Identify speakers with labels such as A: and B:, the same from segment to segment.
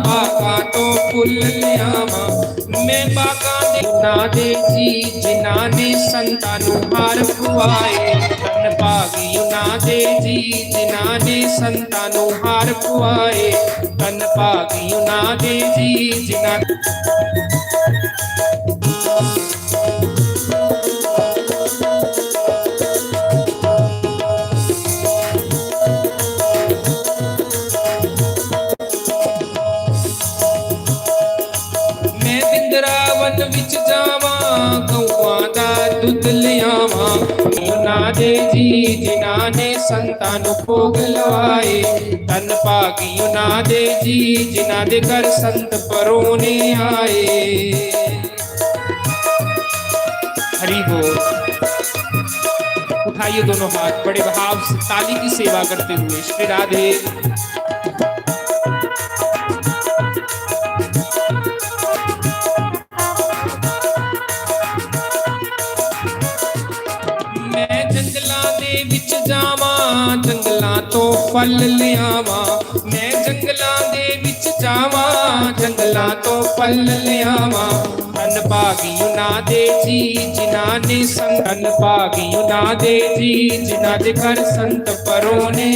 A: बागा तो फुल लियावा मैं बागा दे ना दे जी जिन्हां ने संतां नूं हार पुआए धन भागियो ना दे जी जिन्हां ने संतां नूं हार पुआए धन भागियो ना दे जी जिन्हां विच जावा गौआं दा दुध लियावा ना दे जी जिन्हां ने संतां नूं भोग लवाए धन भागियो ना दे जी जिन्हां दे घर संत परोने आए। हरि बोल। उठाइए दोनों हाथ बड़े भाव से ताली की सेवा करते हुए श्री राधे। जंगलां तो फल लियावा मैं जंगलां दे विच जावा जंगलां तो फल लियावा धन भागियो ना दे जी जिन्हां ने धन भागियो ना दे जी जिन्हां दे घर संत परोने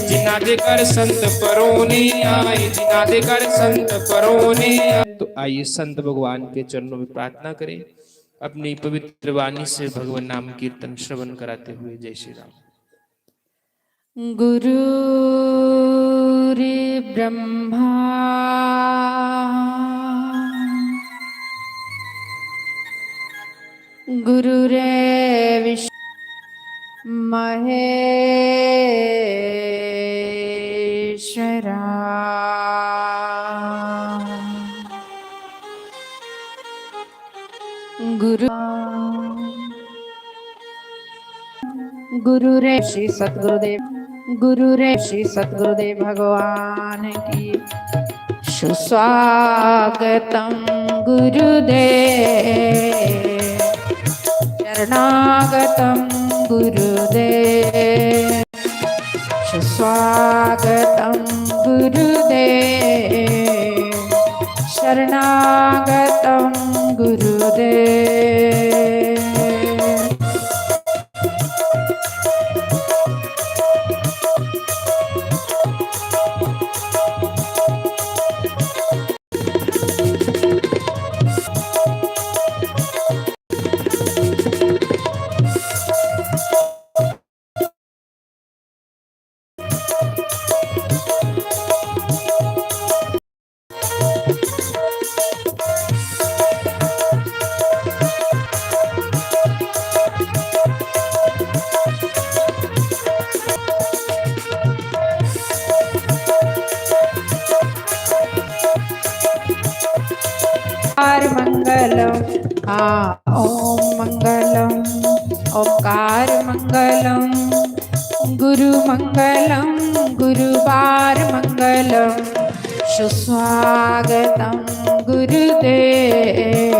A: जिन्हां दे घर संत परोने आए जिन्हां दे घर संत परोने आए। तो आइए संत भगवान के चरणों में प्रार्थना करें, अपनी पवित्र वाणी से भगवान नाम कीर्तन श्रवण कराते हुए। जय श्री राम।
B: गुरुर्ब्रह्मा गुरुर्विष्णु महेश्वरा गुरुरे श्री सद्गुरुदेव गुरुरे श्री सद्गुरुदेव भगवान की सुस्वागतम गुरुदेव शरणागतम गुरुदेव सुस्वागतम गुरुदेव शरणागतम गुरुदेव। मंगलम ओम मंगलम ओंकार मंगलम गुरु मंगलम गुरुवार मंगलम सुस्वागतम गुरुदेव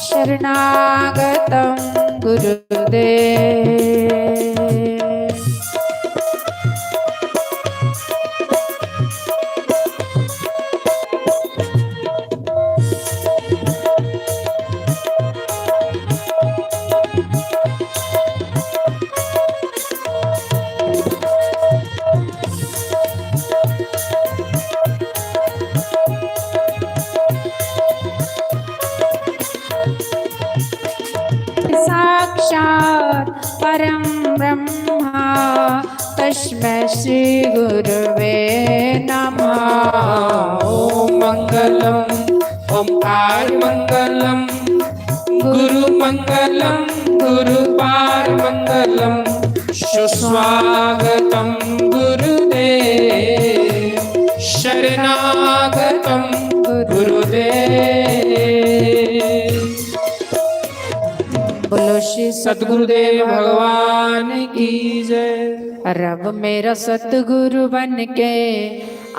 B: शरणागतम गुरुदेव। साक्षात् परम ब्रह्मा तस्मै श्री गुरुवे नमः।
A: ओम मंगलम ओंकार मंगलम गुरु मंगलम गुरुवार मंगलम सुस्वागतम गुरुदेव शरणागतम गुरुदेव।
B: बोलो श्री
A: सद्गुरुदेव भगवान की जय।
B: रब मेरा सतगुरु बन के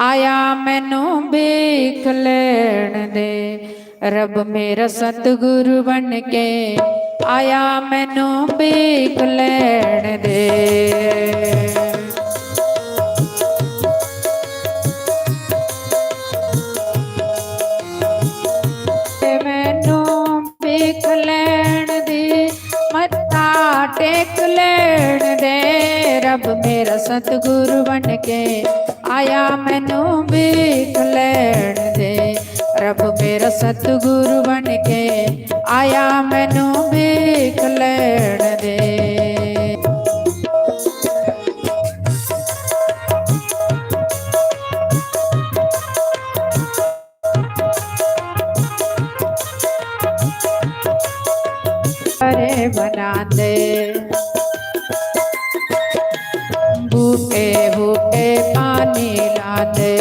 B: आया मैनू बेख लैण दे। रब मेरा सतगुरु बन के आया मैनू बेख लैण दे। मेरा सतगुरु बन के आया मैनू भीख लैण दे। रब मेरा सतगुरु बन के आया मैनू भीख लैण दे। हरे बना दे बूटे बूटे पानी ला दे,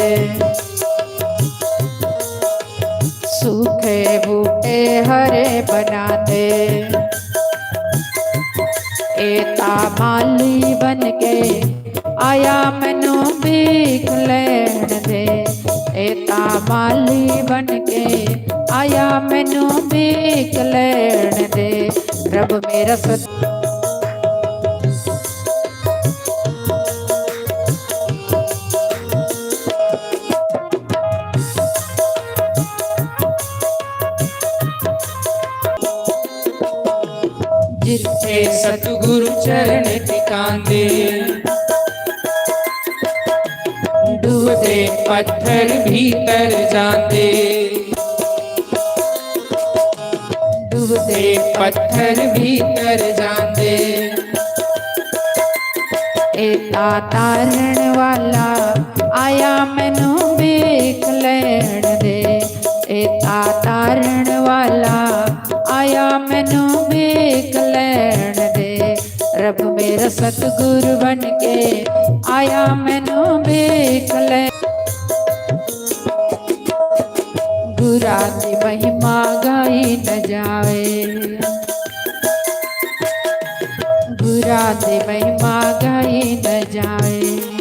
B: सूखे बूटे हरे बना दे। एता माली बन के आया मैनू भीख लैण दे। एता माली बन के आया मैनू भीख लैण दे। रब मेरा सत
A: जिथे सतगुरु चरण टिकांदे, डूबदे पत्थर भीतर जांदे। डूबदे पत्थर भीतर जांदे।
B: एता तारण वाला आया मैनू भीख लैण दे। एता तारण वाला आया मैनू भीख लैण दे। रब मेरा सतगुरु बन के आया मैनू भीख लैण। गुरा दी महिमा गाई न जावे, गुरा दी महिमा गाई न जावे।